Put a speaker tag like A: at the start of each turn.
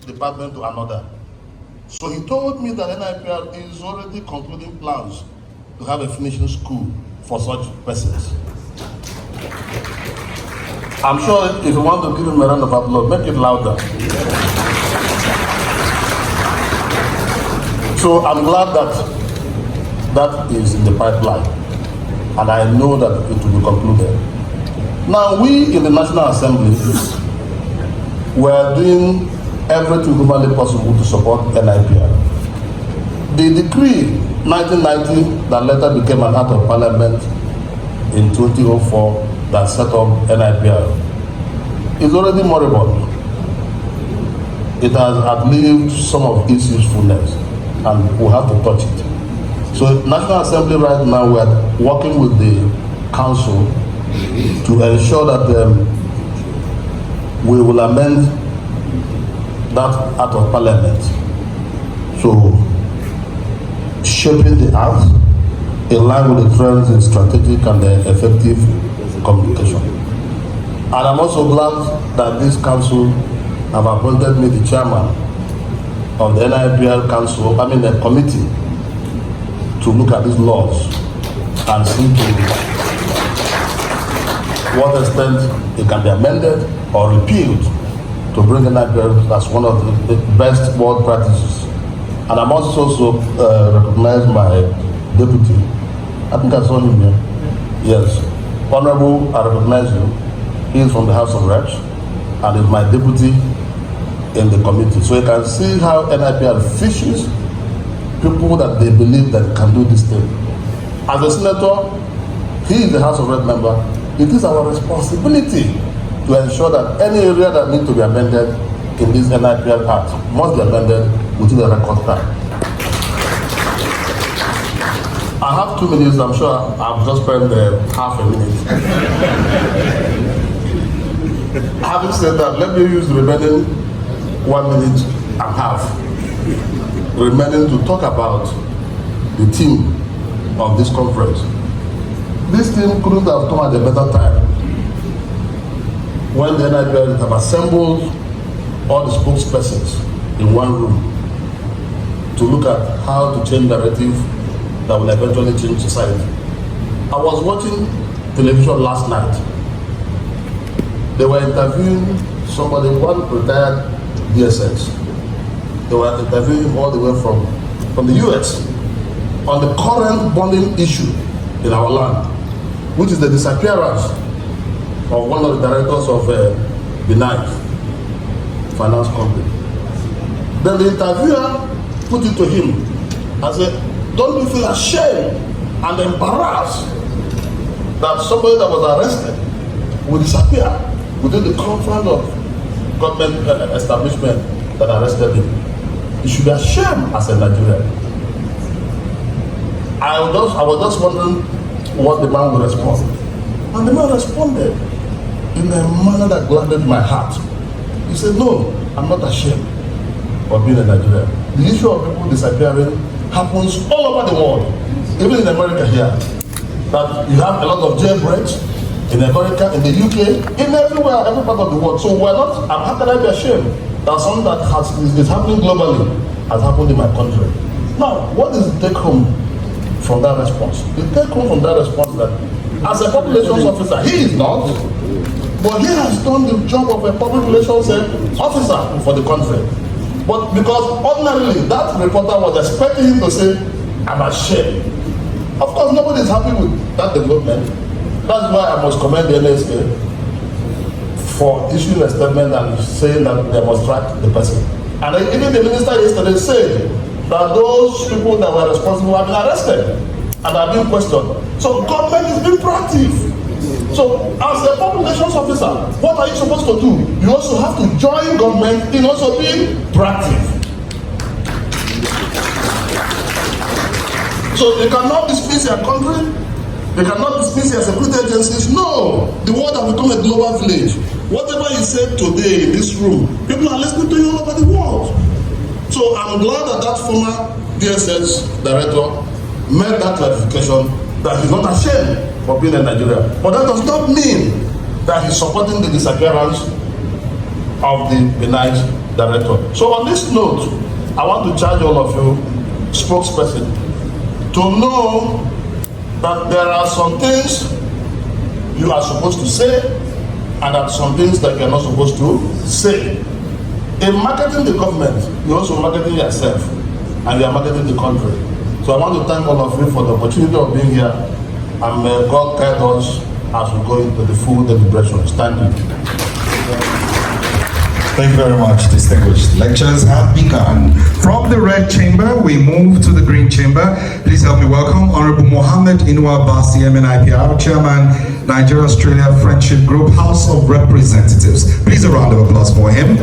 A: department to another. So he told me that NIPR is already concluding plans to have a finishing school for such persons. I'm sure if you want to give him a round of applause, make it louder. So I'm glad that that is in the pipeline, and I know that it will be concluded. Now, we in the National Assembly were doing everything humanly possible to support NIPR. The decree 1990 that later became an act of parliament in 2004 that set up NIPR is already moribund. It has outlived some of its usefulness, and we have to touch it. So National Assembly right now, we are working with the council to ensure that we will amend that act of parliament. So shaping the act in line with the trends in strategic and effective communication. And I'm also glad that this council have appointed me the chairman of the NIPR council, the committee, to look at these laws and see to what extent it can be amended or repealed to bring NIPR as one of the best world practices. And I must also recognize my deputy. I think I saw him here. Yes. Honorable, I recognize you. He is from the House of Reps and is my deputy in the committee. So you can see how NIPR fishes people that they believe that can do this thing. As a senator, he is the House of Rep member. It is our responsibility to ensure that any area that needs to be amended in this NIPR Act must be amended within the record time. I have 2 minutes. I'm sure I've just spent half a minute. Having said that, let me use the remaining 1 minute and a half remaining to talk about the theme of this conference. This theme couldn't have come at a better time when the NIPR have assembled all the spokespersons in one room to look at how to change narrative that will eventually change society. I was watching television last night. They were interviewing somebody, one retired DSS. They were interviewing him all the way from the US on the current burning issue in our land, which is the disappearance of one of the directors of Benign Finance Company. Then the interviewer put it to him and said, don't you feel ashamed and embarrassed that somebody that was arrested will disappear within the confines of government establishment that arrested him? You should be ashamed as a Nigerian. I was just wondering what the man would respond. And the man responded in a manner that gladdened my heart. He said, no, I'm not ashamed of being a Nigerian. The issue of people disappearing happens all over the world, even in America here. That you have a lot of jailbreaks in America, in the UK, in everywhere, every part of the world. So we're not, how can I be ashamed that something that is happening globally has happened in my country? Now, what is the take home from that response? The take home from that response that as a public relations officer, he is not, but he has done the job of a public relations officer for the country. But because ordinarily that reporter was expecting him to say, I'm ashamed. Of course, nobody is happy with that development. That's why I must commend the NSA for issuing a statement and saying that they must track the person. And even the minister yesterday said that those people that were responsible have been arrested and are being questioned. So government is being proactive. So as a public relations officer, what are you supposed to do? You also have to join government in also being proactive. So they cannot dismiss your country. They cannot dismiss your security agencies. No, the world has become a global village. Whatever you said today in this room, people are listening to you all over the world. So I'm glad that that former DSS director made that clarification that he's not ashamed of being a Nigerian. But that does not mean that he's supporting the disappearance of the Benign director. So on this note, I want to charge all of you, spokesperson, to know that there are some things you are supposed to say and there are some things that you are not supposed to say. In marketing the government, you're also marketing yourself and you are marketing the country. So I want to thank all of you for the opportunity of being here, and may God guide us as we go into the full deliberations. Thank you.
B: Thank you very much. Distinguished lectures have begun. From the red chamber, we move to the green chamber. Please help me welcome Honorable Mohammed Inua Basi, MNIPR, Chairman, Nigeria-Australia Friendship Group, House of Representatives. Please a round of applause for him.